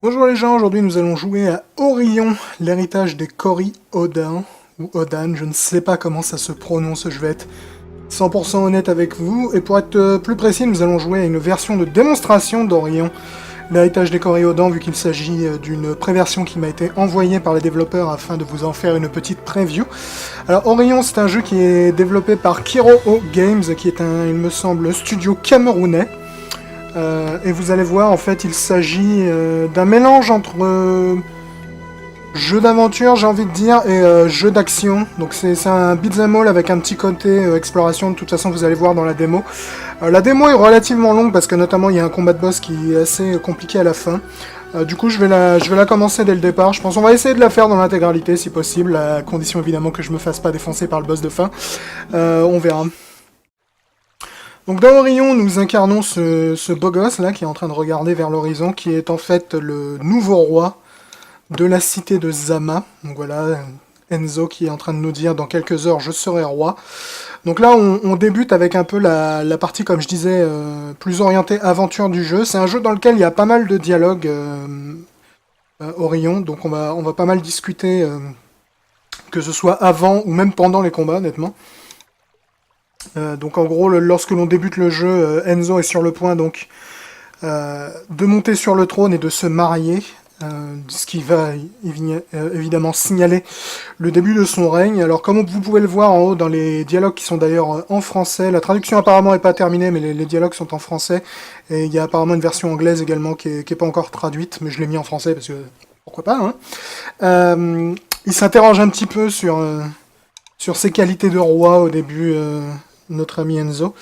Bonjour les gens, aujourd'hui nous allons jouer à Orion, l'héritage des Cory Odin, ou Odan, je ne sais pas comment ça se prononce, je vais être 100% honnête avec vous, et pour être plus précis, nous allons jouer à une version de démonstration d'Orion, l'héritage des Cory Odin, vu qu'il s'agit d'une préversion qui m'a été envoyée par les développeurs afin de vous en faire une petite preview. Alors Orion, c'est un jeu qui est développé par Kiroho Games, qui est il me semble, studio camerounais. Et vous allez voir, en fait, il s'agit d'un mélange entre jeu d'aventure, j'ai envie de dire, et jeu d'action. Donc c'est un beat'em all avec un petit côté exploration. De toute façon, vous allez voir dans la démo. La démo est relativement longue parce que notamment il y a un combat de boss qui est assez compliqué à la fin. Du coup, je vais la commencer dès le départ. Je pense qu'on va essayer de la faire dans l'intégralité si possible, à condition évidemment que je me fasse pas défoncer par le boss de fin. On verra. Donc dans Orion, nous incarnons ce beau gosse là qui est en train de regarder vers l'horizon, qui est en fait le nouveau roi de la cité de Zama. Donc voilà, Enzo qui est en train de nous dire dans quelques heures je serai roi. Donc là on débute avec un peu la partie, comme je disais, plus orientée aventure du jeu. C'est un jeu dans lequel il y a pas mal de dialogues Orion, donc on va pas mal discuter, que ce soit avant ou même pendant les combats honnêtement. Donc en gros, lorsque l'on débute le jeu, Enzo est sur le point donc de monter sur le trône et de se marier, ce qui va évidemment signaler le début de son règne. Alors comme vous pouvez le voir en haut dans les dialogues qui sont d'ailleurs en français, la traduction apparemment n'est pas terminée, mais les dialogues sont en français, et il y a apparemment une version anglaise également qui est pas encore traduite, mais je l'ai mis en français parce que pourquoi pas, hein. Il s'interroge un petit peu sur ses qualités de roi au début, notre ami Enzo.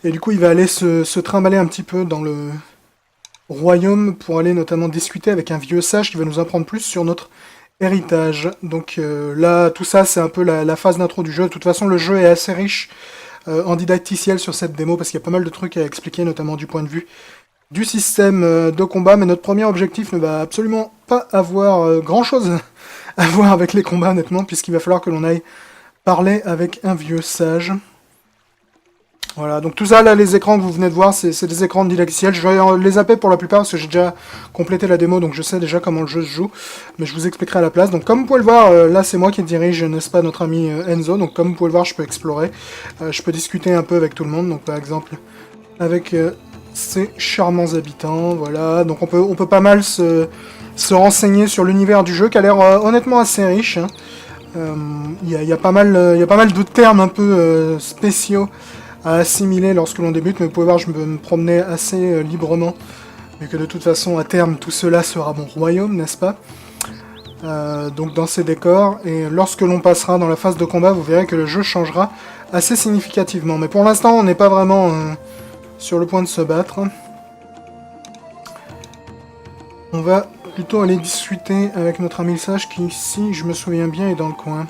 Et du coup, il va aller se trimballer un petit peu dans le royaume pour aller notamment discuter avec un vieux sage qui va nous apprendre plus sur notre héritage. Donc là, tout ça, c'est un peu la phase d'intro du jeu. De toute façon, le jeu est assez riche en didacticiel sur cette démo, parce qu'il y a pas mal de trucs à expliquer, notamment du point de vue du système de combat. Mais notre premier objectif ne va absolument pas avoir grand-chose à voir avec les combats, honnêtement, puisqu'il va falloir que l'on aille parler avec un vieux sage. Voilà, donc tout ça, là, les écrans que vous venez de voir, c'est des écrans de didacticiel. Je vais les zapper pour la plupart, parce que j'ai déjà complété la démo, donc je sais déjà comment le jeu se joue. Mais je vous expliquerai à la place. Donc comme vous pouvez le voir, là, c'est moi qui dirige, n'est-ce pas, notre ami Enzo. Donc comme vous pouvez le voir, je peux explorer. Je peux discuter un peu avec tout le monde. Donc par exemple, avec ces charmants habitants, voilà. Donc on peut pas mal se renseigner sur l'univers du jeu, qui a l'air honnêtement assez riche, hein. Il y a pas mal de termes un peu spéciaux à assimiler lorsque l'on débute, mais vous pouvez voir, je peux me promener assez librement, vu que de toute façon, à terme, tout cela sera mon royaume, n'est-ce pas? Donc dans ces décors, et lorsque l'on passera dans la phase de combat, vous verrez que le jeu changera assez significativement. Mais pour l'instant, on n'est pas vraiment sur le point de se battre. On va plutôt aller discuter avec notre ami le sage qui, si je me souviens bien, est dans le coin.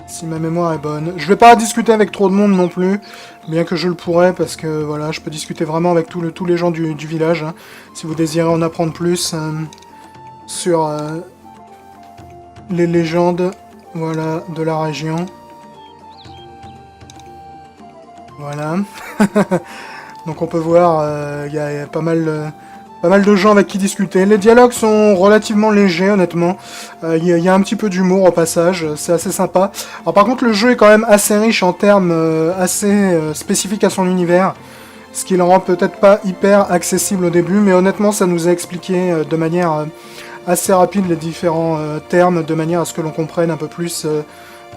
Si ma mémoire est bonne. Je vais pas discuter avec trop de monde non plus, bien que je le pourrais, parce que voilà, je peux discuter vraiment avec tous les gens du village, hein, si vous désirez en apprendre plus sur les légendes, voilà, de la région. Voilà. Donc on peut voir, il y a pas mal de gens avec qui discuter. Les dialogues sont relativement légers, honnêtement. Il y a un petit peu d'humour au passage, c'est assez sympa. Alors par contre, le jeu est quand même assez riche en termes assez spécifiques à son univers, ce qui le rend peut-être pas hyper accessible au début, mais honnêtement, ça nous a expliqué de manière assez rapide les différents termes, de manière à ce que l'on comprenne un peu plus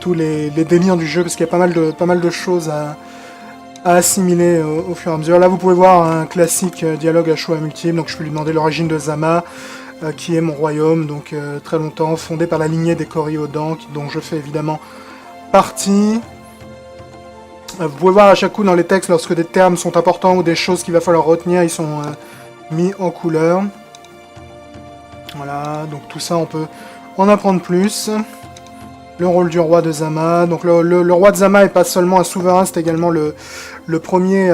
tous les délires du jeu, parce qu'il y a pas mal de choses à assimiler au fur et à mesure. Là, vous pouvez voir un classique dialogue à choix multiples, donc je peux lui demander l'origine de Zama, qui est mon royaume, donc très longtemps, fondé par la lignée des Cory Odin, dont je fais évidemment partie. Vous pouvez voir à chaque coup dans les textes, lorsque des termes sont importants ou des choses qu'il va falloir retenir, ils sont mis en couleur. Voilà, donc tout ça, on peut en apprendre plus. Le rôle du roi de Zama. Donc le roi de Zama est pas seulement un souverain, c'est également le premier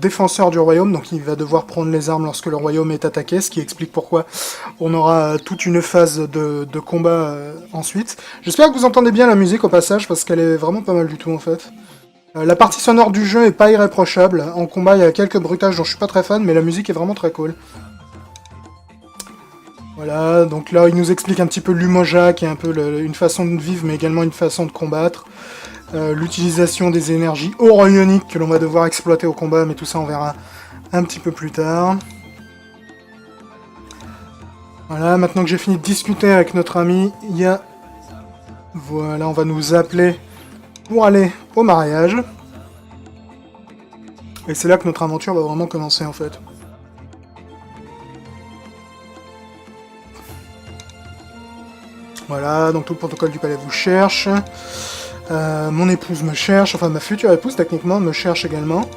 défenseur du royaume, donc il va devoir prendre les armes lorsque le royaume est attaqué, ce qui explique pourquoi on aura toute une phase de combat ensuite. J'espère que vous entendez bien la musique au passage, parce qu'elle est vraiment pas mal du tout en fait. La partie sonore du jeu est pas irréprochable. En combat, il y a quelques bruitages dont je suis pas très fan, mais la musique est vraiment très cool. Voilà, donc là il nous explique un petit peu l'umoja, qui est un peu une façon de vivre, mais également une façon de combattre. L'utilisation des énergies oro-ioniques que l'on va devoir exploiter au combat, mais tout ça on verra un petit peu plus tard. Voilà, maintenant que j'ai fini de discuter avec notre ami, il y a... Voilà, on va nous appeler pour aller au mariage. Et c'est là que notre aventure va vraiment commencer en fait. Voilà, donc tout le protocole du palais vous cherche. Mon épouse me cherche, enfin ma future épouse techniquement me cherche également.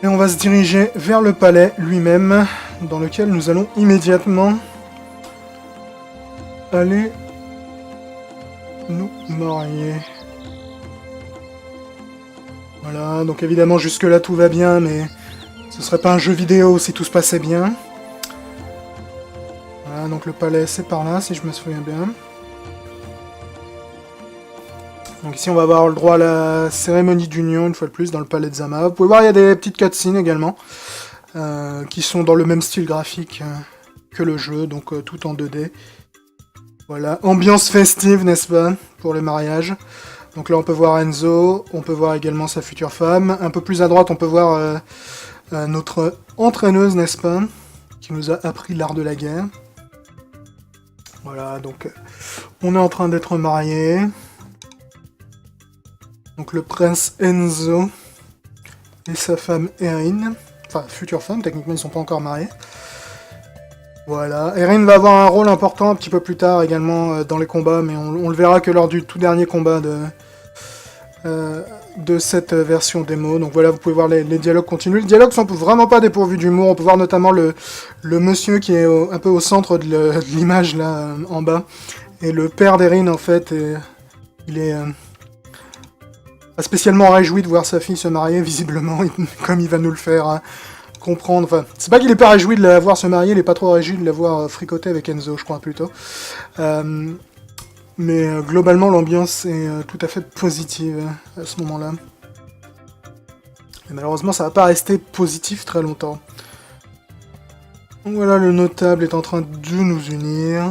Et on va se diriger vers le palais lui-même, dans lequel nous allons immédiatement aller nous marier. Voilà, donc évidemment jusque là tout va bien, mais ce serait pas un jeu vidéo si tout se passait bien. Voilà, donc le palais c'est par là, si je me souviens bien. Donc ici on va avoir le droit à la cérémonie d'union, une fois de plus, dans le palais de Zama. Vous pouvez voir, il y a des petites cutscenes également, qui sont dans le même style graphique que le jeu, donc tout en 2D. Voilà, ambiance festive, n'est-ce pas, pour le mariage. Donc là on peut voir Enzo, on peut voir également sa future femme. Un peu plus à droite on peut voir notre entraîneuse, n'est-ce pas, qui nous a appris l'art de la guerre. Voilà, donc on est en train d'être mariés. Donc le prince Enzo et sa femme Erin. Enfin, future femme, techniquement ils sont pas encore mariés. Voilà, Erin va avoir un rôle important un petit peu plus tard également dans les combats, mais on le verra que lors du tout dernier combat de cette version démo. Donc voilà, vous pouvez voir les dialogues continus. Les dialogues sont vraiment pas dépourvus d'humour. On peut voir notamment le monsieur qui est un peu au centre de l'image là, en bas. Et le père d'Erin en fait, il est pas spécialement réjoui de voir sa fille se marier, visiblement, comme il va nous le faire comprendre. Enfin, c'est pas qu'il est pas réjoui de la voir se marier, il est pas trop réjoui de la voir fricoter avec Enzo, je crois, plutôt. Mais globalement, l'ambiance est tout à fait positive à ce moment-là. Et malheureusement, ça va pas rester positif très longtemps. Donc voilà, le notable est en train de nous unir.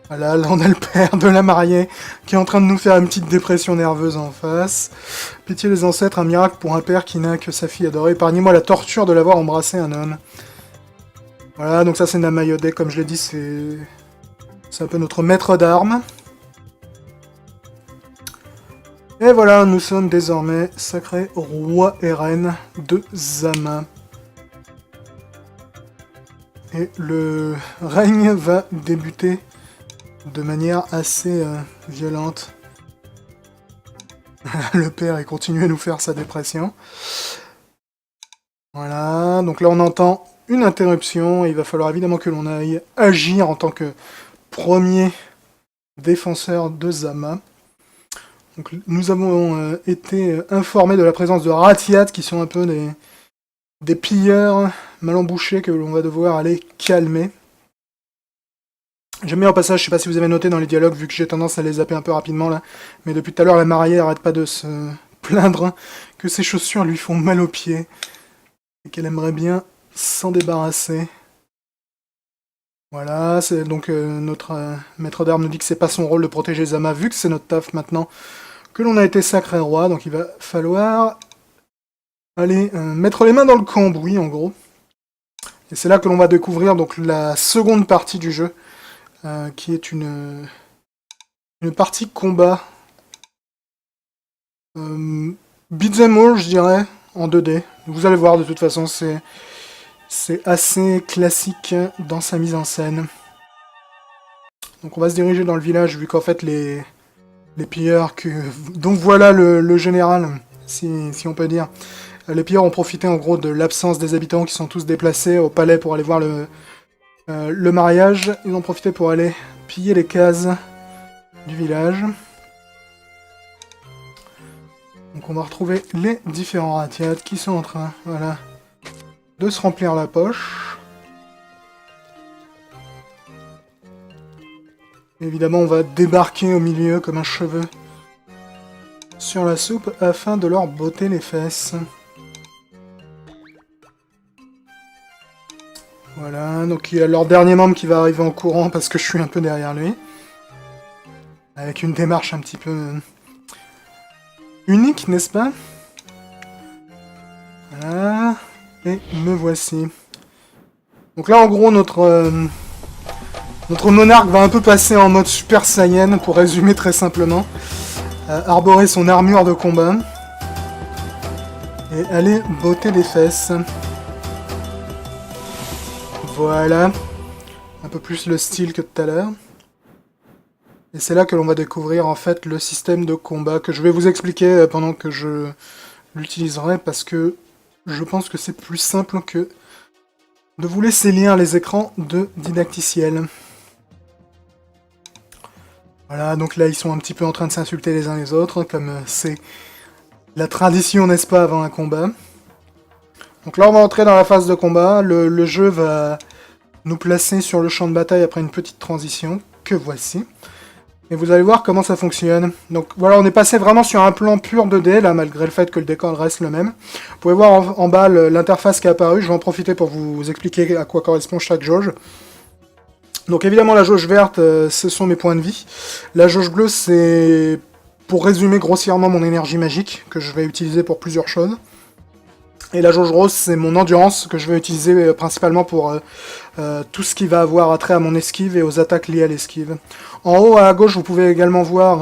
Voilà, là on a le père de la mariée qui est en train de nous faire une petite dépression nerveuse en face. Pitié les ancêtres, un miracle pour un père qui n'a que sa fille adorée. Épargnez-moi la torture de l'avoir embrassé un homme. Voilà, donc ça c'est Namayode, comme je l'ai dit, c'est un peu notre maître d'armes. Et voilà, nous sommes désormais sacrés roi et reine de Zama. Et le règne va débuter de manière assez violente. Le père, il continue à nous faire sa dépression. Voilà, donc là on entend une interruption, et il va falloir évidemment que l'on aille agir en tant que premier défenseur de Zama. Donc, nous avons été informés de la présence de Ratiat, qui sont un peu des pilleurs mal embouchés que l'on va devoir aller calmer. J'aime bien au passage, je sais pas si vous avez noté dans les dialogues, vu que j'ai tendance à les zapper un peu rapidement là, mais depuis tout à l'heure, la mariée arrête pas de se plaindre que ses chaussures lui font mal aux pieds, et qu'elle aimerait bien s'en débarrasser. Voilà, c'est donc notre maître d'armes nous dit que c'est pas son rôle de protéger Zama, vu que c'est notre taf maintenant que l'on a été sacré roi, donc il va falloir aller mettre les mains dans le cambouis en gros. Et c'est là que l'on va découvrir donc la seconde partie du jeu, qui est une partie combat beat'em all, je dirais, en 2D. Vous allez voir, de toute façon, c'est assez classique dans sa mise en scène. Donc on va se diriger dans le village, vu qu'en fait les pilleurs donc voilà le général, si on peut dire. Les pilleurs ont profité en gros de l'absence des habitants qui sont tous déplacés au palais pour aller voir le mariage. Ils ont profité pour aller piller les cases du village. Donc on va retrouver les différents Ratiats qui sont en train, voilà, de se remplir la poche. Évidemment, on va débarquer au milieu comme un cheveu sur la soupe afin de leur botter les fesses. Voilà, donc il y a leur dernier membre qui va arriver en courant parce que je suis un peu derrière lui. Avec une démarche un petit peu unique, n'est-ce pas? Voilà, et me voici. Donc là, en gros, notre monarque va un peu passer en mode Super Saiyan, pour résumer très simplement. Arborer son armure de combat. Et aller botter les fesses. Voilà. Un peu plus le style que tout à l'heure. Et c'est là que l'on va découvrir en fait le système de combat que je vais vous expliquer pendant que je l'utiliserai, parce que je pense que c'est plus simple que de vous laisser lire les écrans de didacticiel. Voilà, donc là ils sont un petit peu en train de s'insulter les uns les autres, comme c'est la tradition, n'est-ce pas, avant un combat. Donc là on va entrer dans la phase de combat, le jeu va nous placer sur le champ de bataille après une petite transition, que voici. Et vous allez voir comment ça fonctionne. Donc voilà, on est passé vraiment sur un plan pur 2D, là, malgré le fait que le décor reste le même. Vous pouvez voir en bas l'interface qui est apparue, je vais en profiter pour vous expliquer à quoi correspond chaque jauge. Donc évidemment la jauge verte, ce sont mes points de vie. La jauge bleue, c'est, pour résumer grossièrement, mon énergie magique, que je vais utiliser pour plusieurs choses. Et la jauge rose, c'est mon endurance, que je vais utiliser principalement pour tout ce qui va avoir attrait à mon esquive et aux attaques liées à l'esquive. En haut à gauche, vous pouvez également voir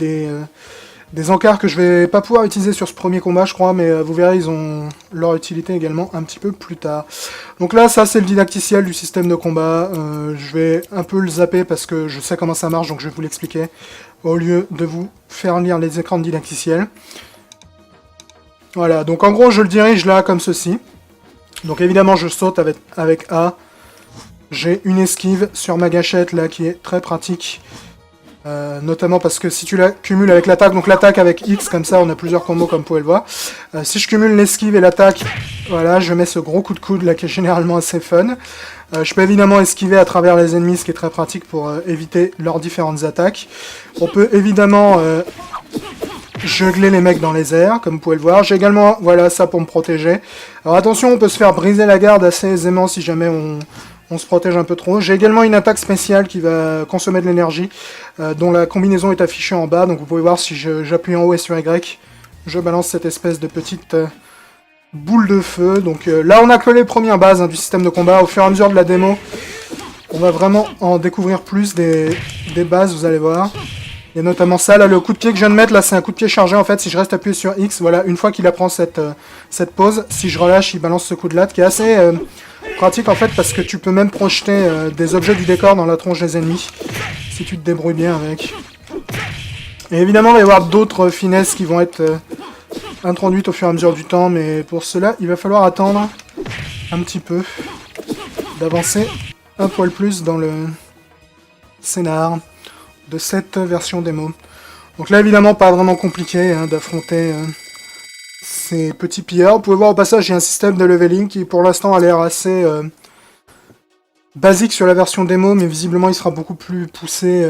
des encarts que je vais pas pouvoir utiliser sur ce premier combat, je crois, mais vous verrez, ils ont leur utilité également un petit peu plus tard. Donc là, ça c'est le didacticiel du système de combat. Je vais un peu le zapper parce que je sais comment ça marche, donc je vais vous l'expliquer, au lieu de vous faire lire les écrans de didacticiel. Voilà, donc en gros, je le dirige là, comme ceci. Donc évidemment, je saute avec A. J'ai une esquive sur ma gâchette, là, qui est très pratique. Notamment parce que si tu la cumules avec l'attaque, donc l'attaque avec X, comme ça, on a plusieurs combos, comme vous pouvez le voir. Si je cumule l'esquive et l'attaque, voilà, je mets ce gros coup de coude, là, qui est généralement assez fun. Je peux évidemment esquiver à travers les ennemis, ce qui est très pratique pour éviter leurs différentes attaques. On peut évidemment... jungler les mecs dans les airs, comme vous pouvez le voir. J'ai également, voilà, ça pour me protéger. Alors attention, on peut se faire briser la garde assez aisément si jamais on se protège un peu trop. J'ai également une attaque spéciale qui va consommer de l'énergie, dont la combinaison est affichée en bas. Donc vous pouvez voir, si j'appuie en haut et sur Y, je balance cette espèce de petite boule de feu. Donc là, on a que les premières bases du système de combat. Au fur et à mesure de la démo, on va vraiment en découvrir plus des bases, vous allez voir. Il y a notamment ça, là, le coup de pied que je viens de mettre, là, c'est un coup de pied chargé, en fait, si je reste appuyé sur X, voilà, une fois qu'il apprend cette pause, si je relâche, il balance ce coup de latte, qui est assez pratique, en fait, parce que tu peux même projeter des objets du décor dans la tronche des ennemis, si tu te débrouilles bien avec. Et évidemment, il va y avoir d'autres finesses qui vont être introduites au fur et à mesure du temps, mais pour cela, il va falloir attendre un petit peu, d'avancer un poil plus dans le scénar de cette version démo. Donc là, évidemment, pas vraiment compliqué d'affronter ces petits pillards. Vous pouvez voir au passage, j'ai un système de leveling qui, pour l'instant, a l'air assez basique sur la version démo, mais visiblement, il sera beaucoup plus poussé,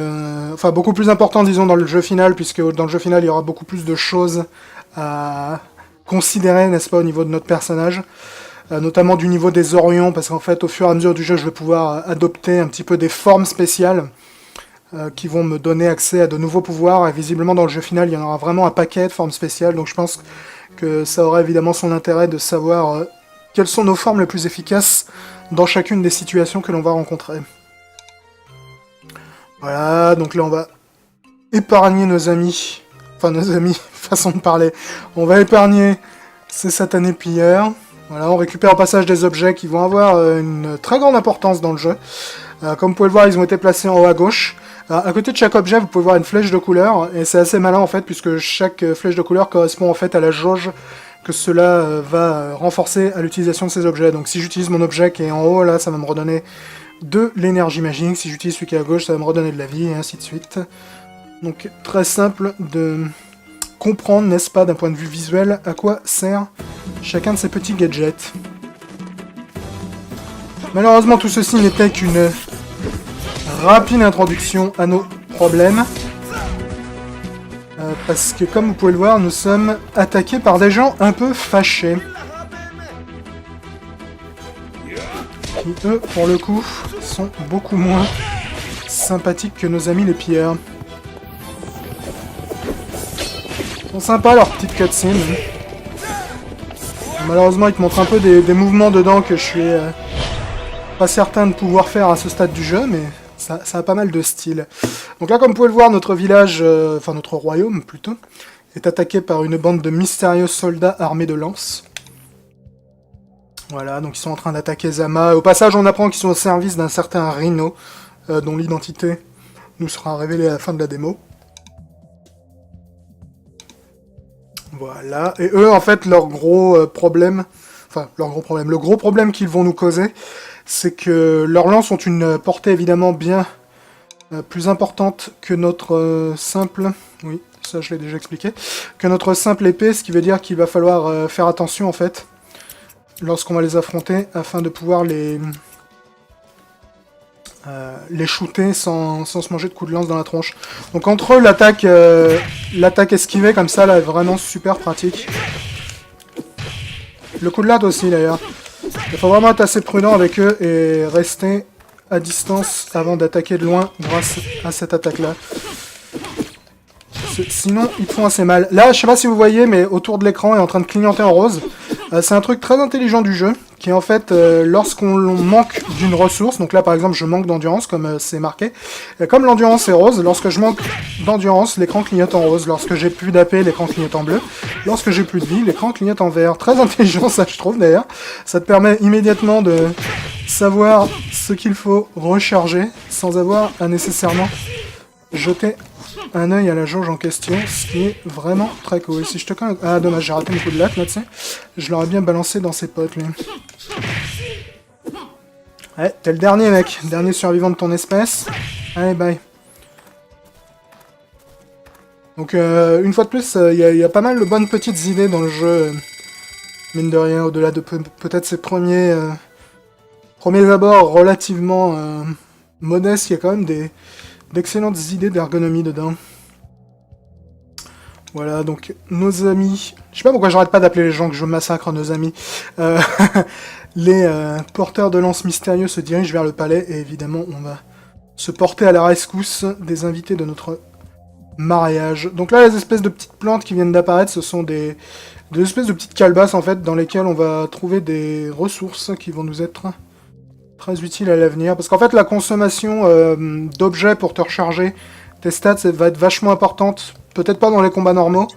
enfin, beaucoup plus important, disons, dans le jeu final, puisque dans le jeu final, il y aura beaucoup plus de choses à considérer, n'est-ce pas, au niveau de notre personnage. Notamment du niveau des orions, parce qu'en fait, au fur et à mesure du jeu, je vais pouvoir adopter un petit peu des formes spéciales qui vont me donner accès à de nouveaux pouvoirs, et visiblement dans le jeu final il y en aura vraiment un paquet de formes spéciales, donc je pense que ça aura évidemment son intérêt de savoir quelles sont nos formes les plus efficaces dans chacune des situations que l'on va rencontrer. Voilà, donc là on va épargner nos amis, enfin nos amis, façon de parler, on va épargner ces satanés pilleurs. Voilà, on récupère au passage des objets qui vont avoir une très grande importance dans le jeu. Comme vous pouvez le voir, ils ont été placés en haut à gauche. À côté de chaque objet, vous pouvez voir une flèche de couleur, et c'est assez malin en fait, puisque chaque flèche de couleur correspond en fait à la jauge que cela va renforcer à l'utilisation de ces objets. Donc si j'utilise mon objet qui est en haut, là, ça va me redonner de l'énergie magique. Si j'utilise celui qui est à gauche, ça va me redonner de la vie, et ainsi de suite. Donc très simple de comprendre, n'est-ce pas, d'un point de vue visuel, à quoi sert chacun de ces petits gadgets. Malheureusement, tout ceci n'était qu'une rapide introduction à nos problèmes. Parce que, comme vous pouvez le voir, nous sommes attaqués par des gens un peu fâchés. qui, eux, pour le coup, sont beaucoup moins sympathiques que nos amis les pierres. Ils sont sympas, leurs petites cutscenes. Malheureusement, ils te montrent un peu des mouvements dedans que je suis pas certain de pouvoir faire à ce stade du jeu, mais ça a pas mal de style. Donc là, comme vous pouvez le voir, notre village, enfin notre royaume plutôt, est attaqué par une bande de mystérieux soldats armés de lances. Voilà, donc ils sont en train d'attaquer Zama. Au passage, on apprend qu'ils sont au service d'un certain Rhino, dont l'identité nous sera révélée à la fin de la démo. Voilà, et eux, en fait, leur gros problème... Enfin, le gros problème qu'ils vont nous causer, c'est que leurs lances ont une portée évidemment bien plus importante que notre simple... Oui, ça je l'ai déjà expliqué. Que notre simple épée, ce qui veut dire qu'il va falloir faire attention, en fait, lorsqu'on va les affronter, afin de pouvoir les shooter sans se manger de coups de lance dans la tronche. Donc entre eux, l'attaque esquivée comme ça, là, est vraiment super pratique. Le coup de latte aussi, d'ailleurs. Il faut vraiment être assez prudent avec eux et rester à distance avant d'attaquer de loin grâce à cette attaque-là. Sinon, ils te font assez mal. Là, je sais pas si vous voyez, mais autour de l'écran est en train de clignoter en rose. C'est un truc très intelligent du jeu, qui est en fait, lorsqu'on manque d'une ressource, donc là par exemple je manque d'endurance, comme c'est marqué, et comme l'endurance est rose, lorsque je manque d'endurance, l'écran clignote en rose, lorsque j'ai plus d'AP, l'écran clignote en bleu, lorsque j'ai plus de vie, l'écran clignote en vert. Très intelligent ça je trouve d'ailleurs, ça te permet immédiatement de savoir ce qu'il faut recharger, sans avoir à nécessairement jeter un œil à la jauge en question, ce qui est vraiment très cool. Si je te connais... Ah, dommage, j'ai raté mon coup de latte, là, tu sais. Je l'aurais bien balancé dans ses potes, lui. Ouais, t'es le dernier, mec. Dernier survivant de ton espèce. Allez, bye. Donc, une fois de plus, il y a pas mal de bonnes petites idées dans le jeu. Mine de rien, au-delà de peut-être ses premiers abords relativement modestes, il y a quand même d'excellentes idées d'ergonomie dedans. Voilà, donc nos amis... Je sais pas pourquoi j'arrête pas d'appeler les gens que je massacre nos amis. Les porteurs de lances mystérieux se dirigent vers le palais et évidemment on va se porter à la rescousse des invités de notre mariage. Donc là, les espèces de petites plantes qui viennent d'apparaître, ce sont des espèces de petites calebasses en fait, dans lesquelles on va trouver des ressources qui vont nous être très utile à l'avenir, parce qu'en fait la consommation d'objets pour te recharger tes stats va être vachement importante, peut-être pas dans les combats normaux,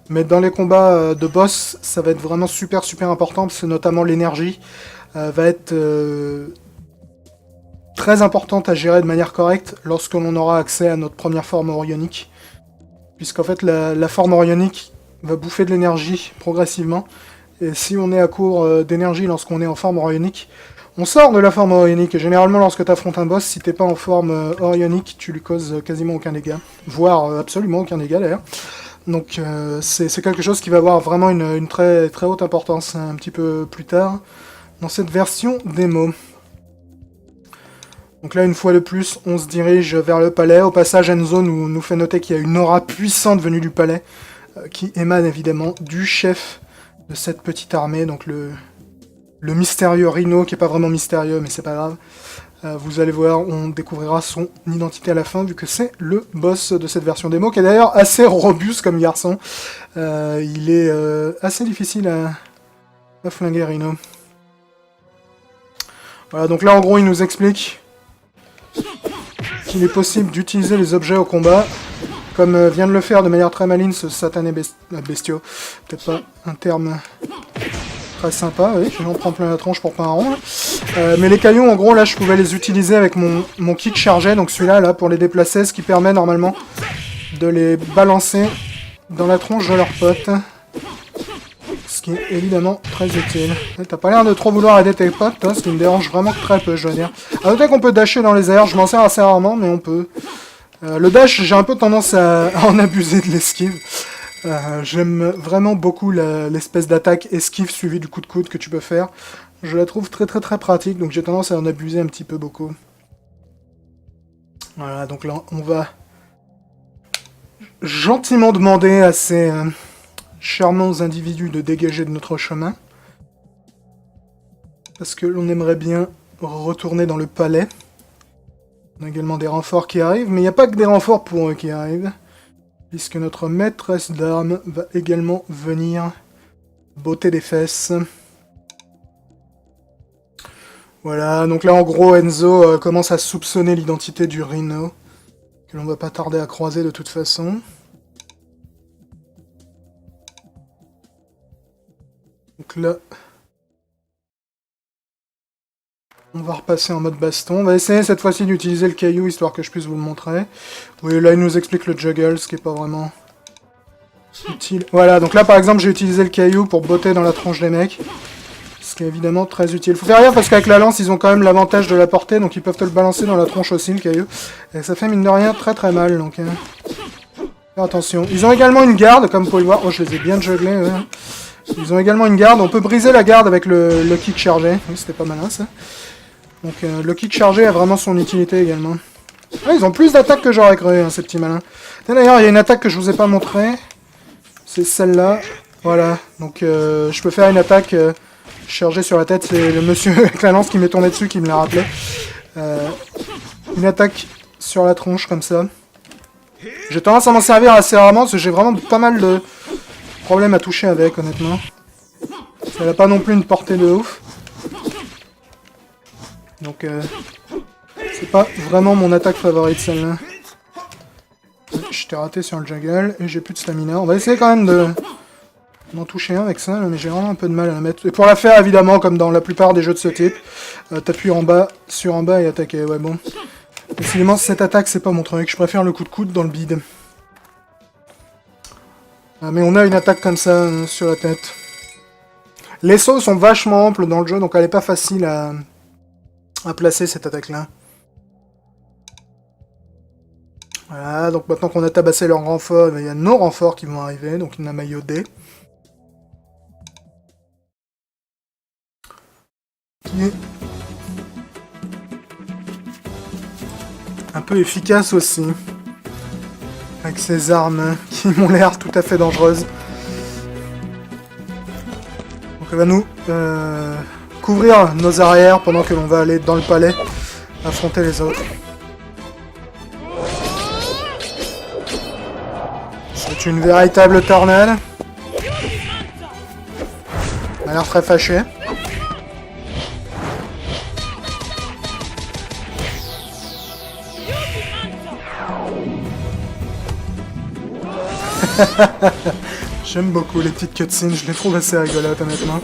mais dans les combats de boss, ça va être vraiment super important, parce que notamment l'énergie va être très importante à gérer de manière correcte lorsque l'on aura accès à notre première forme orionique, puisqu'en fait la forme orionique va bouffer de l'énergie progressivement, et si on est à court d'énergie lorsqu'on est en forme orionique, on sort de la forme orionique, et généralement lorsque tu affrontes un boss, si t'es pas en forme orionique, tu lui causes quasiment aucun dégât, voire absolument aucun dégât d'ailleurs. Donc c'est quelque chose qui va avoir vraiment une très haute importance un petit peu plus tard dans cette version démo. Donc là, une fois de plus, on se dirige vers le palais. Au passage, Enzo nous fait noter qu'il y a une aura puissante venue du palais, qui émane évidemment du chef de cette petite armée, donc le mystérieux Rhino, qui est pas vraiment mystérieux, mais c'est pas grave. Vous allez voir, on découvrira son identité à la fin, vu que c'est le boss de cette version démo, qui est d'ailleurs assez robuste comme garçon. Il est assez difficile à flinguer, Rhino. Voilà, donc là, en gros, il nous explique qu'il est possible d'utiliser les objets au combat, comme vient de le faire de manière très maligne ce satané bestiau. Peut-être pas un terme... très sympa, oui, j'en prends plein la tronche pour pas un rond. Mais les cailloux, en gros, là, je pouvais les utiliser avec mon kick chargé, donc celui-là, là, pour les déplacer, ce qui permet normalement de les balancer dans la tronche de leurs potes. Ce qui est évidemment très utile. T'as pas l'air de trop vouloir aider tes potes, hein, ce qui me dérange vraiment très peu, je veux dire. À noter qu'on peut dasher dans les airs, je m'en sers assez rarement, mais on peut. Le dash, j'ai un peu tendance à en abuser de l'esquive. J'aime vraiment beaucoup l'espèce d'attaque esquive suivie du coup de coude que tu peux faire. Je la trouve très pratique, donc j'ai tendance à en abuser un petit peu beaucoup. Voilà, donc là on va gentiment demander à ces charmants individus de dégager de notre chemin. Parce que l'on aimerait bien retourner dans le palais. On a également des renforts qui arrivent, mais il n'y a pas que des renforts pour eux qui arrivent, puisque notre maîtresse d'armes va également venir botter des fesses. Voilà, donc là en gros Enzo commence à soupçonner l'identité du Rhino, que l'on va pas tarder à croiser de toute façon. Donc là, on va repasser en mode baston. On va essayer cette fois-ci d'utiliser le caillou, histoire que je puisse vous le montrer. Oui, là il nous explique le juggle, ce qui est pas vraiment utile. Voilà, donc là par exemple j'ai utilisé le caillou pour botter dans la tronche des mecs. Ce qui est évidemment très utile. Faut faire gaffe parce qu'avec la lance, ils ont quand même l'avantage de la portée, donc ils peuvent te le balancer dans la tronche aussi, le caillou. Et ça fait mine de rien très très mal, donc... Faire attention. Ils ont également une garde, comme vous pouvez le voir. Oh, je les ai bien jugglés, ouais. Ils ont également une garde. On peut briser la garde avec le kick chargé. Oui, c'était pas malin, ça. Donc le kick chargé a vraiment son utilité également. Ah, ils ont plus d'attaques que j'aurais cru, hein, ces petits malins. D'ailleurs, il y a une attaque que je vous ai pas montrée. C'est celle-là. Voilà. Donc je peux faire une attaque... chargé sur la tête, c'est le monsieur avec la lance qui m'est tourné dessus qui me l'a rappelé. Une attaque sur la tronche comme ça. J'ai tendance à m'en servir assez rarement parce que j'ai vraiment pas mal de problèmes à toucher avec, honnêtement. Ça n'a pas non plus une portée de ouf. Donc c'est pas vraiment mon attaque favorite celle-là. Je t'ai raté sur le juggle et j'ai plus de stamina. On va essayer quand même de... m'en toucher un avec ça, mais j'ai vraiment un peu de mal à la mettre. Et pour la faire, évidemment, comme dans la plupart des jeux de ce type, t'appuies en bas, sur en bas et attaquer. Ouais, bon. Décidément, cette attaque, c'est pas mon truc. Je préfère le coup de coude dans le bide. Ah, mais on a une attaque comme ça, sur la tête. Les sauts sont vachement amples dans le jeu, donc elle est pas facile à placer, cette attaque-là. Voilà, donc maintenant qu'on a tabassé leurs renforts, il y a nos renforts qui vont arriver, donc il y en a maillot D. Qui est un peu efficace aussi, avec ses armes qui m'ont l'air tout à fait dangereuses. Donc elle va nous couvrir nos arrières pendant que l'on va aller dans le palais affronter les autres. C'est une véritable tornade. Elle a l'air très fâchée. J'aime beaucoup les petites cutscenes, je les trouve assez rigolotes honnêtement.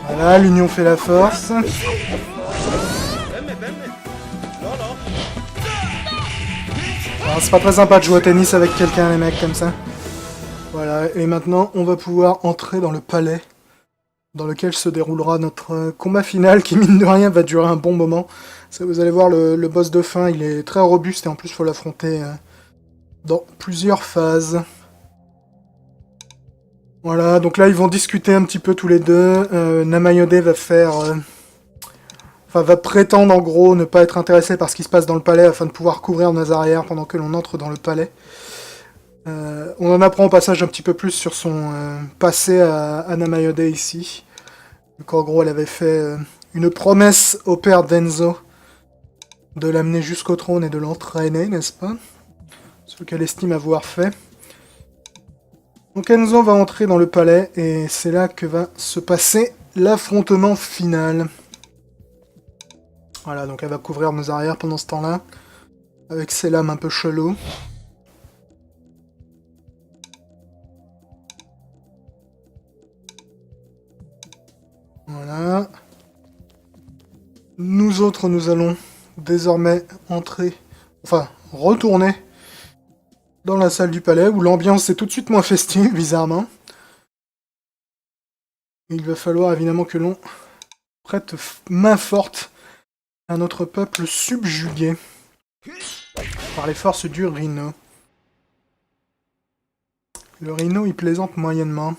Voilà, l'union fait la force. C'est pas très sympa de jouer au tennis avec quelqu'un, les mecs, comme ça. Voilà, et maintenant on va pouvoir entrer dans le palais dans lequel se déroulera notre combat final qui, mine de rien, va durer un bon moment. Ça, vous allez voir, le boss de fin, il est très robuste et en plus, il faut l'affronter dans plusieurs phases. Voilà, donc là, ils vont discuter un petit peu tous les deux. Namayode va faire... Enfin, va prétendre, en gros, ne pas être intéressé par ce qui se passe dans le palais afin de pouvoir couvrir nos arrières pendant que l'on entre dans le palais. On en apprend au passage un petit peu plus sur son passé à Namayode ici. Donc en gros, elle avait fait une promesse au père d'Enzo de l'amener jusqu'au trône et de l'entraîner, n'est-ce pas? Ce qu'elle estime avoir fait. Donc Enzo va entrer dans le palais et c'est là que va se passer l'affrontement final. Voilà, donc elle va couvrir nos arrières pendant ce temps-là, avec ses lames un peu cheloues. Voilà. Nous autres, nous allons désormais entrer, enfin, retourner dans la salle du palais, où l'ambiance est tout de suite moins festive, bizarrement. Il va falloir évidemment que l'on prête main forte à notre peuple subjugué par les forces du Rhino. Le Rhino, il plaisante moyennement.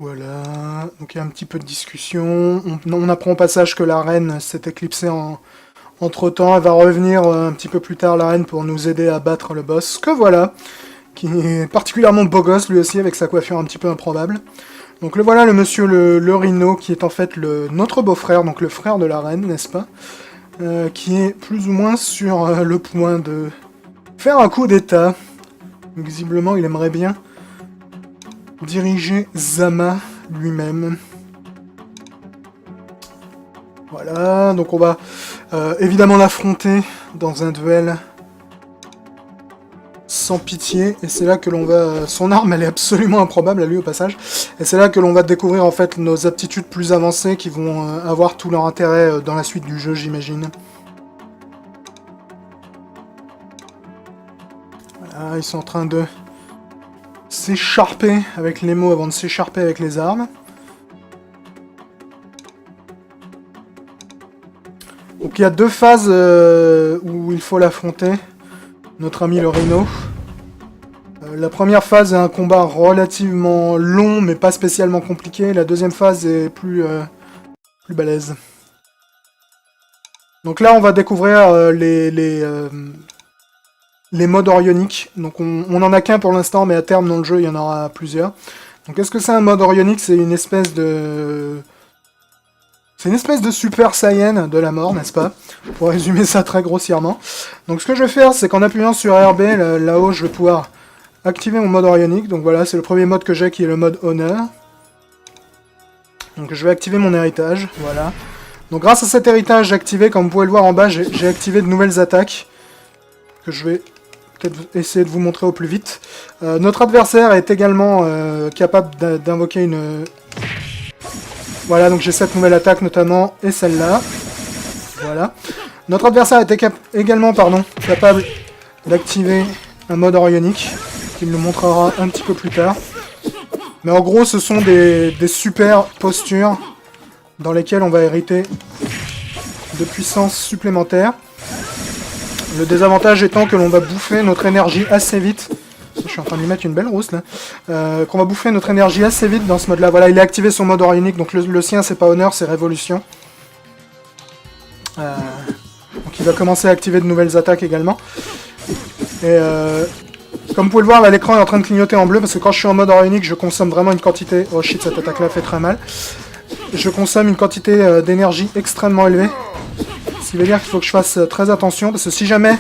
Voilà, donc il y a un petit peu de discussion. On apprend au passage que la reine s'est éclipsée en Entre-temps, elle va revenir un petit peu plus tard, la reine, pour nous aider à battre le boss. Que voilà, qui est particulièrement beau gosse lui aussi, avec sa coiffure un petit peu improbable. Donc le voilà, le monsieur le Rhino, qui est en fait notre beau-frère, donc le frère de la reine, n'est-ce pas, qui est plus ou moins sur le point de faire un coup d'état. Visiblement, il aimerait bien diriger Zama lui-même. Voilà, donc on va évidemment l'affronter dans un duel sans pitié, et c'est là que l'on va... Son arme, elle est absolument improbable à lui au passage, et c'est là que l'on va découvrir en fait nos aptitudes plus avancées qui vont avoir tout leur intérêt dans la suite du jeu, j'imagine. Voilà, ils sont en train de s'écharper avec les mots avant de s'écharper avec les armes. Donc il y a deux phases où il faut l'affronter, notre ami le Rhino. La première phase est un combat relativement long, mais pas spécialement compliqué. La deuxième phase est plus balèze. Donc là, on va découvrir les modes orioniques. Donc on en a qu'un pour l'instant, mais à terme dans le jeu, il y en aura plusieurs. Donc qu'est-ce que c'est un mode orionique? C'est une espèce de... C'est une espèce de Super Saiyan de la mort, n'est-ce pas? Pour résumer ça très grossièrement. Donc ce que je vais faire, c'est qu'en appuyant sur RB, là-haut, je vais pouvoir activer mon mode orionique. Donc voilà, c'est le premier mode que j'ai, qui est le mode honneur. Donc je vais activer mon héritage, voilà. Donc grâce à cet héritage activé, comme vous pouvez le voir en bas, j'ai activé de nouvelles attaques, que je vais peut-être essayer de vous montrer au plus vite. Notre adversaire est également capable d'invoquer une... Voilà, donc j'ai cette nouvelle attaque notamment, et celle-là. Voilà. Notre adversaire était également capable d'activer un mode orionique, qui nous montrera un petit peu plus tard. Mais en gros, ce sont des super postures dans lesquelles on va hériter de puissance supplémentaire. Le désavantage étant que l'on va bouffer notre énergie assez vite. Je suis en train de lui mettre une belle rousse là. Qu'on va bouffer notre énergie assez vite dans ce mode là. Voilà, il a activé son mode orionique, donc le sien c'est pas honneur, c'est révolution. Donc il va commencer à activer de nouvelles attaques également. Et comme vous pouvez le voir, là l'écran est en train de clignoter en bleu, parce que quand je suis en mode orionique, je consomme vraiment une quantité... Oh shit, cette attaque là fait très mal. Je consomme une quantité d'énergie extrêmement élevée. Ce qui veut dire qu'il faut que je fasse très attention, parce que si jamais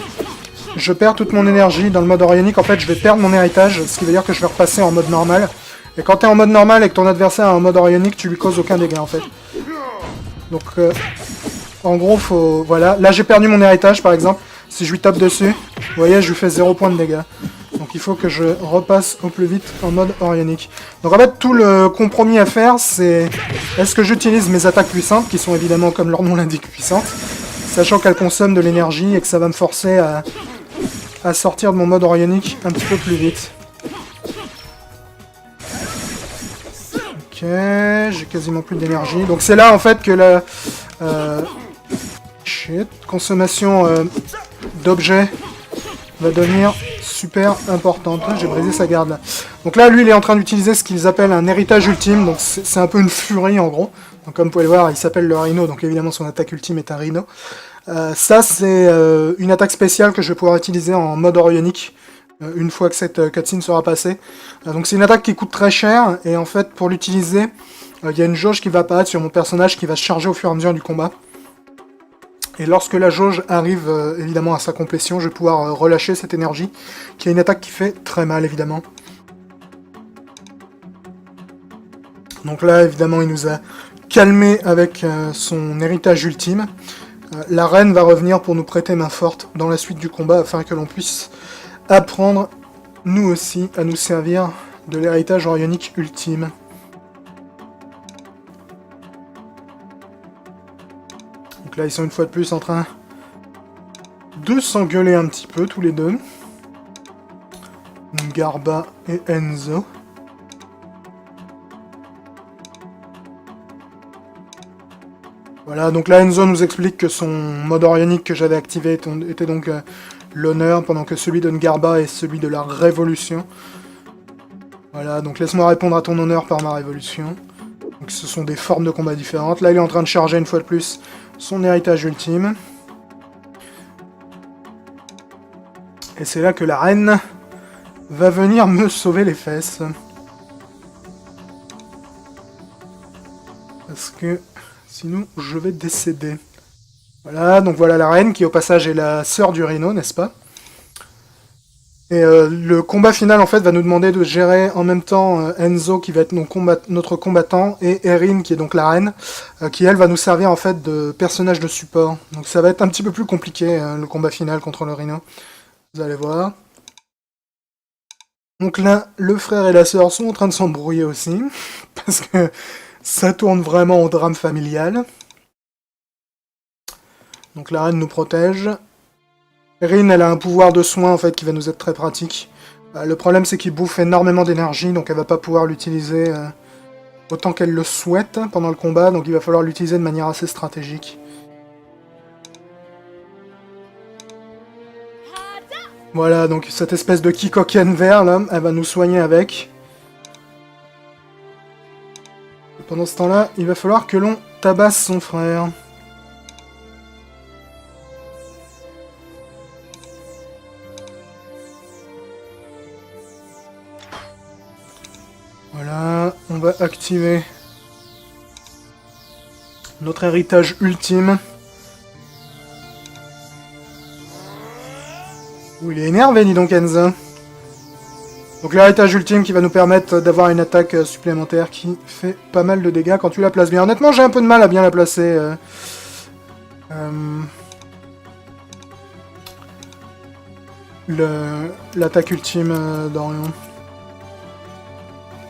je perds toute mon énergie dans le mode orionique, en fait je vais perdre mon héritage, ce qui veut dire que je vais repasser en mode normal. Et quand tu es en mode normal et que ton adversaire est en mode orionique, tu lui causes aucun dégât en fait. Donc en gros, faut... Voilà, là j'ai perdu mon héritage par exemple. Si je lui tape dessus, vous voyez, je lui fais 0 points de dégâts. Donc il faut que je repasse au plus vite en mode orionique. Donc en fait, tout le compromis à faire, c'est... Est-ce que j'utilise mes attaques puissantes, qui sont évidemment, comme leur nom l'indique, puissantes, sachant qu'elles consomment de l'énergie et que ça va me forcer à sortir de mon mode orionique un petit peu plus vite. Ok, j'ai quasiment plus d'énergie. Donc c'est là en fait que la... consommation d'objets va devenir super importante. J'ai brisé sa garde là. Donc là, lui, il est en train d'utiliser ce qu'ils appellent un héritage ultime. Donc c'est un peu une furie en gros. Donc comme vous pouvez le voir, il s'appelle le Rhino. Donc évidemment, son attaque ultime est un Rhino. Ça, c'est une attaque spéciale que je vais pouvoir utiliser en mode orionique une fois que cette cutscene sera passée. Donc c'est une attaque qui coûte très cher. Et en fait, pour l'utiliser, il y a une jauge qui va apparaître sur mon personnage qui va se charger au fur et à mesure du combat. Et lorsque la jauge arrive évidemment à sa complétion, je vais pouvoir relâcher cette énergie, qui est une attaque qui fait très mal évidemment. Donc là évidemment il nous a calmé avec son héritage ultime. La reine va revenir pour nous prêter main forte dans la suite du combat afin que l'on puisse apprendre nous aussi à nous servir de l'héritage orionique ultime. Donc là, ils sont une fois de plus en train de s'engueuler un petit peu, tous les deux. Garba et Enzo. Voilà, donc là, Enzo nous explique que son mode orionique que j'avais activé était donc l'honneur, pendant que celui de Ngarba est celui de la révolution. Voilà, donc laisse-moi répondre à ton honneur par ma révolution. Donc ce sont des formes de combat différentes. Là, il est en train de charger une fois de plus son héritage ultime. Et c'est là que la reine va venir me sauver les fesses. Parce que sinon je vais décéder. Voilà, donc voilà la reine qui au passage est la sœur du Rhino, n'est-ce pas? Et le combat final en fait va nous demander de gérer en même temps Enzo qui va être notre combattant et Erin qui est donc la reine qui elle va nous servir en fait de personnage de support. Donc ça va être un petit peu plus compliqué le combat final contre le Rhino. Vous allez voir. Donc là, le frère et la sœur sont en train de s'embrouiller aussi parce que ça tourne vraiment au drame familial. Donc la reine nous protège. Erin, elle a un pouvoir de soin en fait qui va nous être très pratique. Le problème c'est qu'il bouffe énormément d'énergie, donc elle va pas pouvoir l'utiliser autant qu'elle le souhaite pendant le combat, donc il va falloir l'utiliser de manière assez stratégique. Voilà, donc cette espèce de Kikoken vert là, elle va nous soigner avec. Et pendant ce temps-là, il va falloir que l'on tabasse son frère. Voilà, on va activer notre héritage ultime. Ouh, il est énervé, dis donc, Enzo. Donc l'héritage ultime qui va nous permettre d'avoir une attaque supplémentaire qui fait pas mal de dégâts quand tu la places bien. Honnêtement, j'ai un peu de mal à bien la placer. L'attaque ultime d'Orion.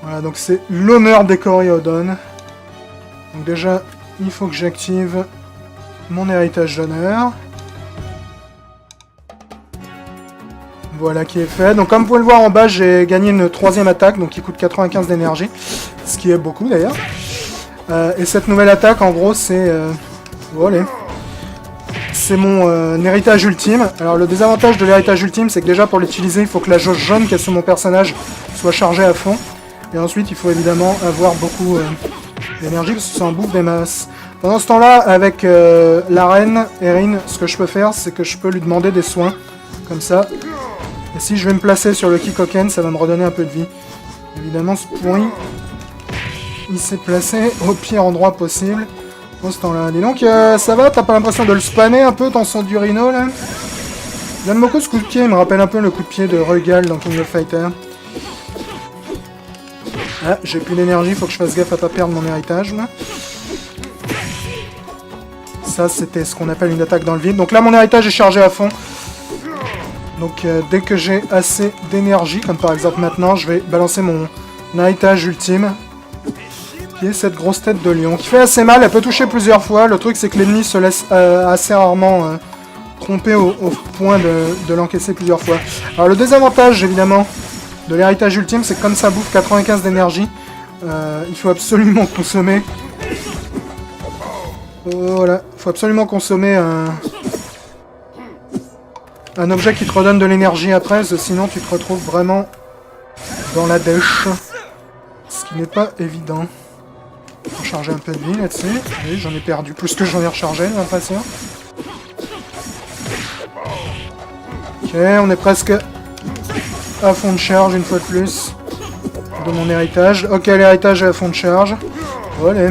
Voilà, donc c'est l'honneur des Coréodones. Donc déjà, il faut que j'active mon héritage d'honneur. Voilà qui est fait. Donc comme vous pouvez le voir en bas, j'ai gagné une 3e attaque, donc qui coûte 95 d'énergie. Ce qui est beaucoup d'ailleurs. Et cette nouvelle attaque, en gros, c'est... voilà. C'est mon héritage ultime. Alors le désavantage de l'héritage ultime, c'est que déjà pour l'utiliser, il faut que la jauge jaune qui est sur mon personnage soit chargée à fond. Et ensuite, il faut évidemment avoir beaucoup d'énergie, parce que ça en bouffe des masses. Pendant ce temps-là, avec la reine, Erin, ce que je peux faire, c'est que je peux lui demander des soins. Comme ça. Et si je vais me placer sur le Kikoken, ça va me redonner un peu de vie. Évidemment, ce pourri, il s'est placé au pire endroit possible. Pour ce temps-là. Dis donc, ça va? T'as pas l'impression de le spanner un peu, ton son du Rhino, là? J'aime beaucoup ce coup de pied, il me rappelle un peu le coup de pied de Rugal dans King of Fighter. Ah, j'ai plus d'énergie, faut que je fasse gaffe à pas perdre mon héritage, là. Ça, c'était ce qu'on appelle une attaque dans le vide. Donc là, mon héritage est chargé à fond. Donc dès que j'ai assez d'énergie, comme par exemple maintenant, je vais balancer mon héritage ultime, qui est cette grosse tête de lion, qui fait assez mal, elle peut toucher plusieurs fois. Le truc c'est que l'ennemi se laisse assez rarement tromper au point de l'encaisser plusieurs fois. Alors le désavantage évidemment de l'héritage ultime, c'est que comme ça bouffe 95 d'énergie, il faut absolument consommer... Voilà, il faut absolument consommer un objet qui te redonne de l'énergie après, sinon tu te retrouves vraiment dans la dèche. Ce qui n'est pas évident. On va charger un peu de vie là-dessus. Oui, j'en ai perdu plus que j'en ai rechargé, j'ai l'impression. Ok, on est presque à fond de charge une fois de plus de mon héritage. Ok, l'héritage est à fond de charge. Allez.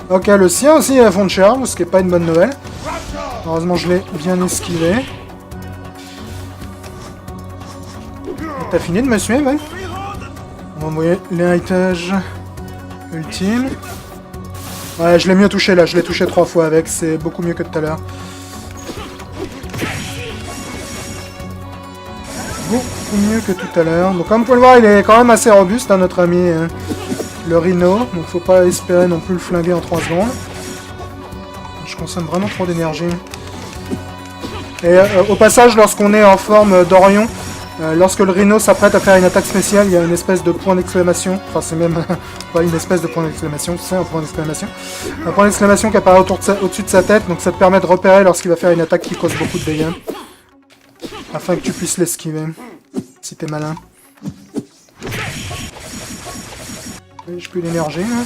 Ok, le sien aussi est à fond de charge, ce qui n'est pas une bonne nouvelle. Heureusement, je l'ai bien esquivé. T'as fini de me suivre, ouais? On va envoyer l'héritage ultime. Ouais, je l'ai mieux touché là, je l'ai touché 3 fois avec, c'est beaucoup mieux que tout à l'heure. Beaucoup mieux que tout à l'heure. Donc comme vous pouvez le voir, il est quand même assez robuste, hein, notre ami le Rhino. Donc faut pas espérer non plus le flinguer en 3 secondes. Je consomme vraiment trop d'énergie. Et au passage, lorsqu'on est en forme d'Orion, lorsque le Rhino s'apprête à faire une attaque spéciale, il y a une espèce de point d'exclamation. Enfin, c'est même pas une espèce de point d'exclamation, c'est un point d'exclamation. Un point d'exclamation qui apparaît au-dessus de sa tête, donc ça te permet de repérer lorsqu'il va faire une attaque qui cause beaucoup de dégâts. Afin que tu puisses l'esquiver, si t'es malin. J'ai plus d'énergie, là.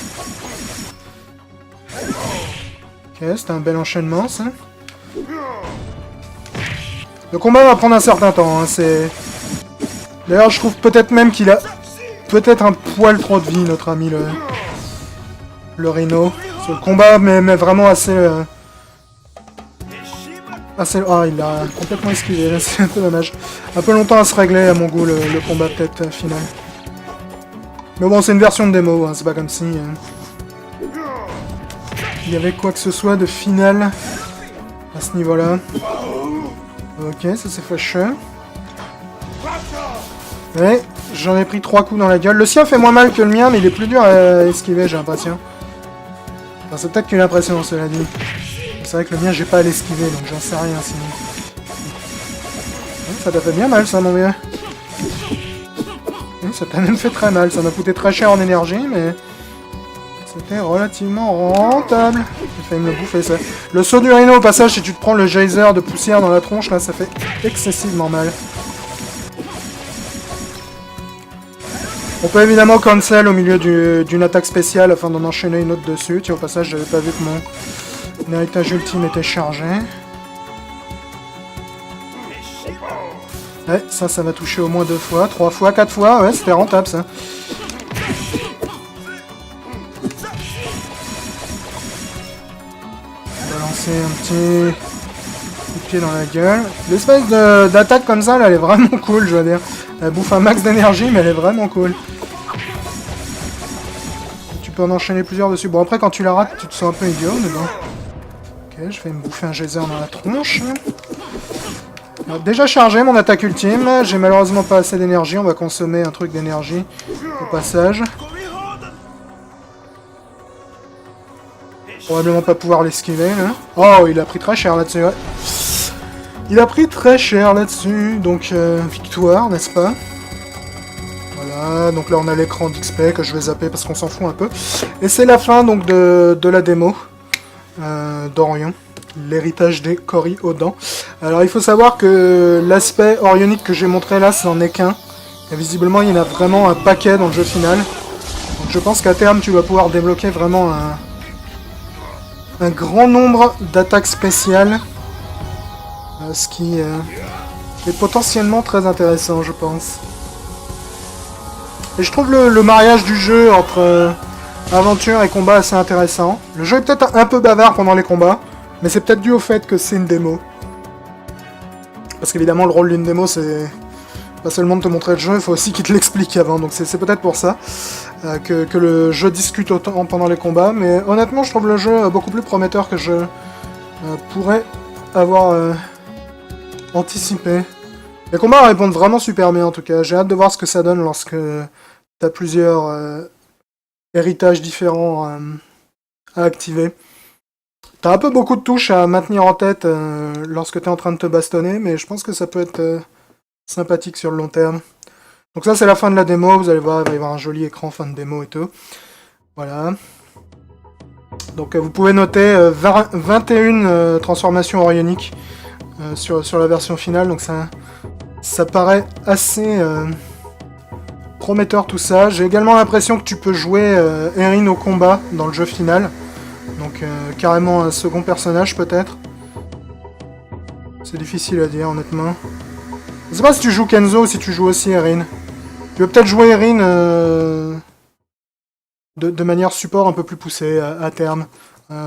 Ok, c'était un bel enchaînement, ça. Le combat va prendre un certain temps, hein, c'est... D'ailleurs, je trouve peut-être même qu'il a peut-être un poil trop de vie, notre ami le Rhino. Parce que le combat mais vraiment assez... Ah, il a complètement esquivé, là, c'est un peu dommage. Un peu longtemps à se régler, à mon goût, le combat peut-être final. Mais bon, c'est une version de démo, hein, c'est pas comme si... il y avait quoi que ce soit de final à ce niveau-là. Ok, ça c'est fâcheux. Ouais, j'en ai pris 3 coups dans la gueule. Le sien fait moins mal que le mien, mais il est plus dur à esquiver, j'ai l'impression. Enfin, c'est peut-être qu'une impression, cela dit. C'est vrai que le mien, j'ai pas à l'esquiver, donc j'en sais rien sinon. Ouais, ça t'a fait bien mal, ça, mon vieux. Ouais, ça t'a même fait très mal. Ça m'a coûté très cher en énergie, mais... c'était relativement rentable. J'ai failli me bouffer, ça. Le saut du Rhino, au passage, si tu te prends le geyser de poussière dans la tronche, là, ça fait excessivement mal. On peut évidemment cancel au milieu d'une attaque spéciale afin d'en enchaîner une autre dessus. Tiens, au passage, j'avais pas vu que mon héritage ultime était chargé. Ouais, ça va toucher au moins 2 fois, 3 fois, 4 fois. Ouais, c'était rentable, ça. On va lancer un petit coup de pied dans la gueule. L'espèce d'attaque comme ça, là, elle est vraiment cool, je veux dire. Elle bouffe un max d'énergie, mais elle est vraiment cool. Tu peux en enchaîner plusieurs dessus. Bon, après, quand tu la rates, tu te sens un peu idiot, mais bon. Ok, je vais me bouffer un geyser dans la tronche. Alors, déjà chargé, mon attaque ultime. J'ai malheureusement pas assez d'énergie. On va consommer un truc d'énergie au passage. Probablement pas pouvoir l'esquiver, là. Oh, il a pris très cher là-dessus, ouais. Il a pris très cher là-dessus. Donc, victoire, n'est-ce pas? Voilà, donc là on a l'écran d'XP que je vais zapper parce qu'on s'en fout un peu. Et c'est la fin donc de la démo d'Orion, l'héritage des Cory Odan. Alors il faut savoir que l'aspect orionique que j'ai montré là, c'en est qu'un. Et visiblement il y en a vraiment un paquet dans le jeu final. Donc je pense qu'à terme tu vas pouvoir débloquer vraiment un grand nombre d'attaques spéciales. Ce qui est potentiellement très intéressant je pense. Et je trouve le mariage du jeu entre aventure et combat assez intéressant. Le jeu est peut-être un peu bavard pendant les combats, mais c'est peut-être dû au fait que c'est une démo. Parce qu'évidemment, le rôle d'une démo, c'est pas seulement de te montrer le jeu, il faut aussi qu'il te l'explique avant. Donc c'est peut-être pour ça que le jeu discute autant pendant les combats. Mais honnêtement, je trouve le jeu beaucoup plus prometteur que je pourrais avoir anticipé. Les combats répondent vraiment super bien en tout cas. J'ai hâte de voir ce que ça donne lorsque t'as plusieurs héritages différents à activer. T'as un peu beaucoup de touches à maintenir en tête lorsque t'es en train de te bastonner, mais je pense que ça peut être sympathique sur le long terme. Donc ça c'est la fin de la démo, vous allez voir, il va y avoir un joli écran fin de démo et tout. Voilà. Donc vous pouvez noter 21 transformations orioniques sur la version finale, donc ça paraît assez prometteur tout ça. J'ai également l'impression que tu peux jouer Erin au combat dans le jeu final. Donc carrément un second personnage peut-être. C'est difficile à dire honnêtement. Je sais pas si tu joues Kenzo ou si tu joues aussi Erin. Tu veux peut-être jouer Erin de manière support un peu plus poussée à terme.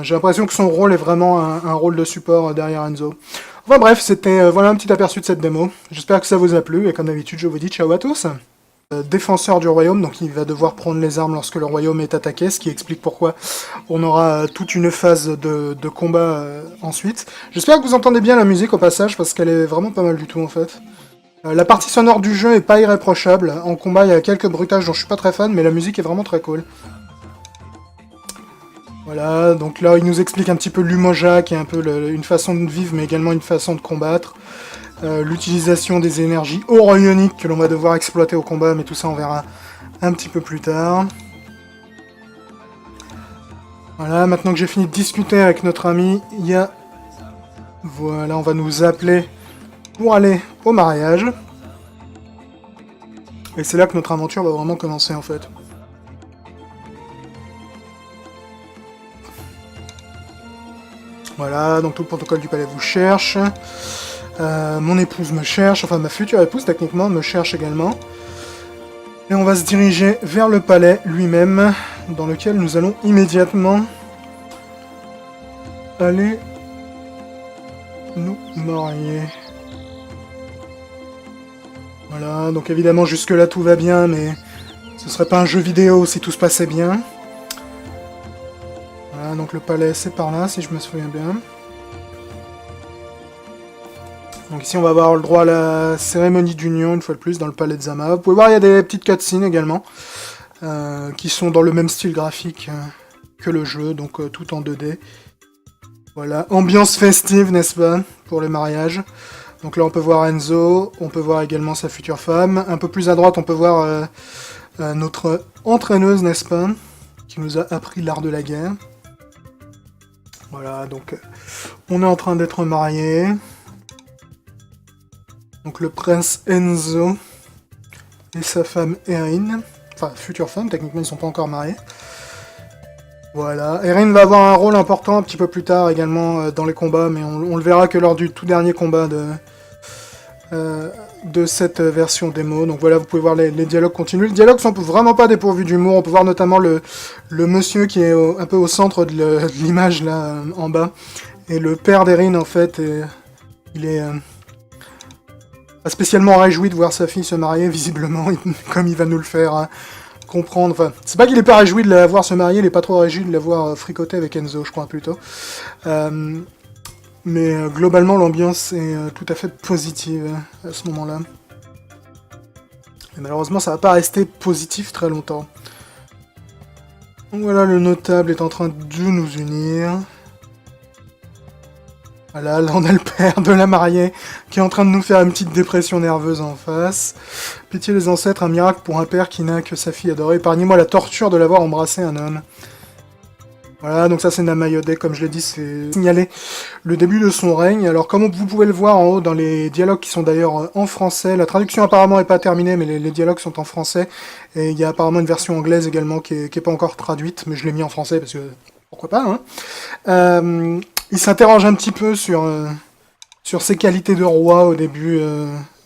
J'ai l'impression que son rôle est vraiment un rôle de support derrière Enzo. Enfin bref, c'était voilà un petit aperçu de cette démo. J'espère que ça vous a plu et comme d'habitude je vous dis ciao à tous. Défenseur du royaume, donc il va devoir prendre les armes lorsque le royaume est attaqué, ce qui explique pourquoi on aura toute une phase de combat ensuite. J'espère que vous entendez bien la musique au passage, parce qu'elle est vraiment pas mal du tout en fait. La partie sonore du jeu est pas irréprochable. En combat, il y a quelques bruitages dont je suis pas très fan, mais la musique est vraiment très cool. Voilà, donc là il nous explique un petit peu l'Umoja, qui est un peu une façon de vivre, mais également une façon de combattre. L'utilisation des énergies orioniques que l'on va devoir exploiter au combat, mais tout ça on verra un petit peu plus tard. Voilà, maintenant que j'ai fini de discuter avec notre ami, il y a... Voilà, on va nous appeler pour aller au mariage. Et c'est là que notre aventure va vraiment commencer en fait. Voilà, donc tout le protocole du palais vous cherche. Mon épouse me cherche, enfin ma future épouse techniquement me cherche également. Et on va se diriger vers le palais lui-même, dans lequel nous allons immédiatement aller nous marier. Voilà, donc évidemment jusque là tout va bien, mais ce serait pas un jeu vidéo si tout se passait bien. Voilà, donc le palais c'est par là, si je me souviens bien. Donc ici on va avoir le droit à la cérémonie d'union, une fois de plus, dans le palais de Zama. Vous pouvez voir, il y a des petites cutscenes également, qui sont dans le même style graphique que le jeu, donc tout en 2D. Voilà, ambiance festive, n'est-ce pas, pour les mariages. Donc là on peut voir Enzo, on peut voir également sa future femme. Un peu plus à droite on peut voir notre entraîneuse, n'est-ce pas, qui nous a appris l'art de la guerre. Voilà, donc on est en train d'être mariés. Donc le prince Enzo et sa femme Erin. Enfin, future femme, techniquement ils sont pas encore mariés. Voilà, Erin va avoir un rôle important un petit peu plus tard également dans les combats, mais on le verra que lors du tout dernier combat de cette version démo. Donc voilà, vous pouvez voir les dialogues continus. Les dialogues sont vraiment pas dépourvus d'humour. On peut voir notamment le monsieur qui est un peu au centre de l'image là en bas. Et le père d'Erin en fait, il est pas spécialement réjoui de voir sa fille se marier, visiblement, comme il va nous le faire comprendre. Enfin, c'est pas qu'il est pas réjoui de la voir se marier, il est pas trop réjoui de la voir fricoter avec Enzo, je crois plutôt. Mais globalement, l'ambiance est tout à fait positive à ce moment-là. Et malheureusement, ça va pas rester positif très longtemps. Donc voilà, le notable est en train de nous unir. Voilà, là on a le père de la mariée qui est en train de nous faire une petite dépression nerveuse en face. Pitié les ancêtres, un miracle pour un père qui n'a que sa fille adorée. Épargnez-moi la torture de l'avoir embrassé un homme. Voilà, donc ça c'est Namayode, comme je l'ai dit, c'est signaler le début de son règne. Alors comme vous pouvez le voir en haut dans les dialogues qui sont d'ailleurs en français, la traduction apparemment n'est pas terminée, mais les dialogues sont en français. Et il y a apparemment une version anglaise également qui est pas encore traduite, mais je l'ai mis en français parce que pourquoi pas, hein. Il s'interroge un petit peu sur ses qualités de roi au début,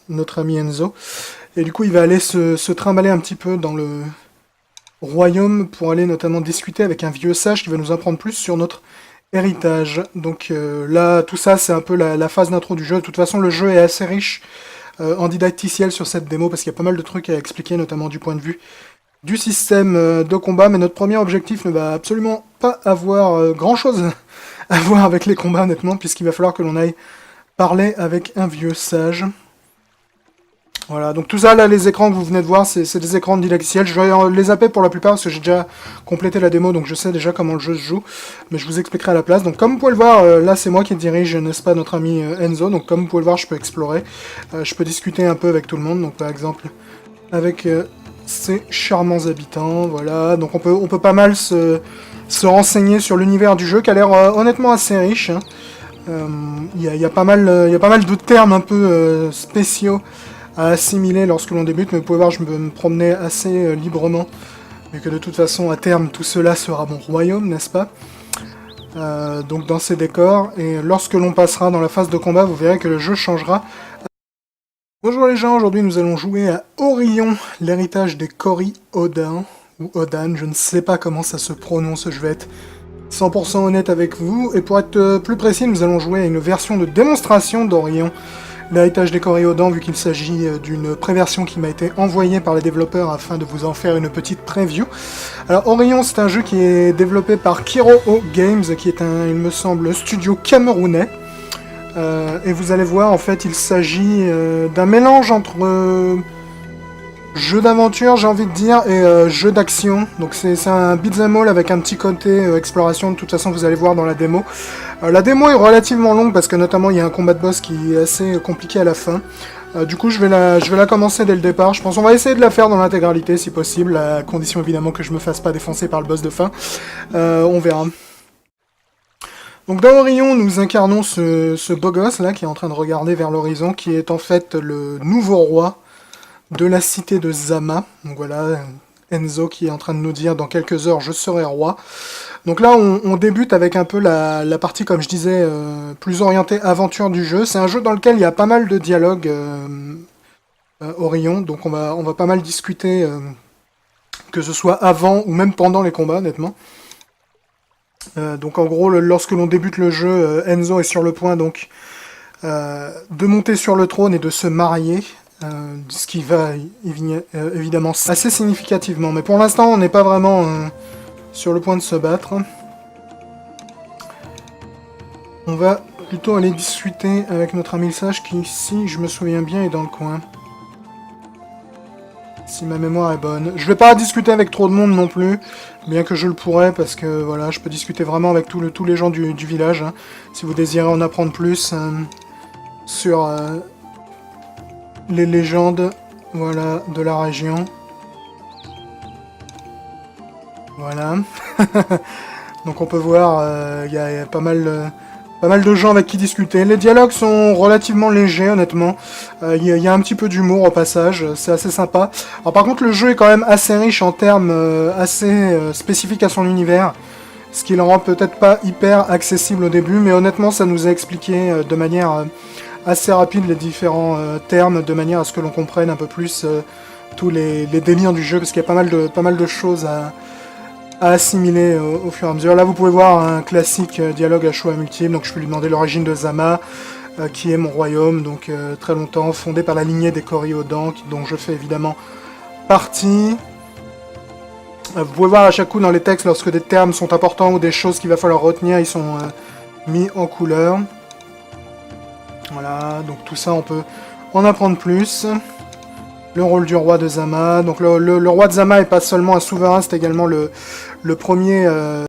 notre ami Enzo. Et du coup, il va aller se trimballer un petit peu dans le royaume pour aller notamment discuter avec un vieux sage qui va nous apprendre plus sur notre héritage. Donc là, tout ça, c'est un peu la phase d'intro du jeu. De toute façon, le jeu est assez riche en didacticiel sur cette démo, parce qu'il y a pas mal de trucs à expliquer, notamment du point de vue du système de combat, mais notre premier objectif ne va absolument pas avoir grand-chose à voir avec les combats, honnêtement, puisqu'il va falloir que l'on aille parler avec un vieux sage. Voilà, donc tout ça, là, les écrans que vous venez de voir, c'est des écrans didacticiels. Je vais les zapper pour la plupart, parce que j'ai déjà complété la démo, donc je sais déjà comment le jeu se joue, mais je vous expliquerai à la place. Donc comme vous pouvez le voir, là, c'est moi qui dirige, n'est-ce pas, notre ami Enzo, donc comme vous pouvez le voir, je peux explorer, je peux discuter un peu avec tout le monde, donc par exemple, avec ces charmants habitants, voilà, donc on peut pas mal se renseigner sur l'univers du jeu, qui a l'air honnêtement assez riche, hein. Il y a pas mal de termes un peu spéciaux à assimiler lorsque l'on débute, mais vous pouvez voir, je peux me promener assez librement, vu que de toute façon, à terme, tout cela sera mon royaume, n'est-ce pas? Donc dans ces décors, et lorsque l'on passera dans la phase de combat, vous verrez que le jeu changera. Bonjour les gens, aujourd'hui nous allons jouer à Orion, l'héritage des Cory Hodan, ou Hodan, je ne sais pas comment ça se prononce, je vais être 100% honnête avec vous, et pour être plus précis, nous allons jouer à une version de démonstration d'Orion, l'héritage des Cory Hodan, vu qu'il s'agit d'une préversion qui m'a été envoyée par les développeurs afin de vous en faire une petite preview. Alors Orion, c'est un jeu qui est développé par Kiroho Games, qui est il me semble, studio camerounais. Et vous allez voir, en fait, il s'agit d'un mélange entre jeu d'aventure, j'ai envie de dire, et jeu d'action. Donc c'est un beat'em all avec un petit côté exploration. De toute façon, vous allez voir dans la démo. La démo est relativement longue parce que notamment il y a un combat de boss qui est assez compliqué à la fin. Du coup, je vais la commencer dès le départ. Je pense qu'on va essayer de la faire dans l'intégralité si possible, à condition évidemment que je me fasse pas défoncer par le boss de fin. On verra. Donc dans Orion, nous incarnons ce beau gosse là qui est en train de regarder vers l'horizon, qui est en fait le nouveau roi de la cité de Zama. Donc voilà, Enzo qui est en train de nous dire dans quelques heures je serai roi. Donc là on débute avec un peu la partie, comme je disais, plus orientée aventure du jeu. C'est un jeu dans lequel il y a pas mal de dialogues, Orion, donc on va pas mal discuter, que ce soit avant ou même pendant les combats, honnêtement. Donc en gros, lorsque l'on débute le jeu, Enzo est sur le point donc de monter sur le trône et de se marier, ce qui va évidemment assez significativement. Mais pour l'instant, on n'est pas vraiment sur le point de se battre. On va plutôt aller discuter avec notre ami le sage qui, si je me souviens bien, est dans le coin. Si ma mémoire est bonne. Je vais pas discuter avec trop de monde non plus, bien que je le pourrais, parce que voilà, je peux discuter vraiment avec tous les gens du village, hein, si vous désirez en apprendre plus sur les légendes, voilà, de la région. Voilà. Donc on peut voir, il y a pas mal de gens avec qui discuter. Les dialogues sont relativement légers, honnêtement. Il y a un petit peu d'humour au passage, c'est assez sympa. Alors par contre, le jeu est quand même assez riche en termes assez spécifiques à son univers, ce qui le rend peut-être pas hyper accessible au début, mais honnêtement, ça nous a expliqué de manière assez rapide les différents termes, de manière à ce que l'on comprenne un peu plus tous les délires du jeu, parce qu'il y a pas mal de choses à assimiler au fur et à mesure. Là, vous pouvez voir un classique dialogue à choix multiples. Donc, je peux lui demander l'origine de Zama, qui est mon royaume, donc très longtemps, fondé par la lignée des Coriodan, dont je fais évidemment partie. Vous pouvez voir à chaque coup dans les textes, lorsque des termes sont importants ou des choses qu'il va falloir retenir, ils sont mis en couleur. Voilà, donc tout ça, on peut en apprendre plus. Le rôle du roi de Zama. Donc le roi de Zama est pas seulement un souverain, c'est également le premier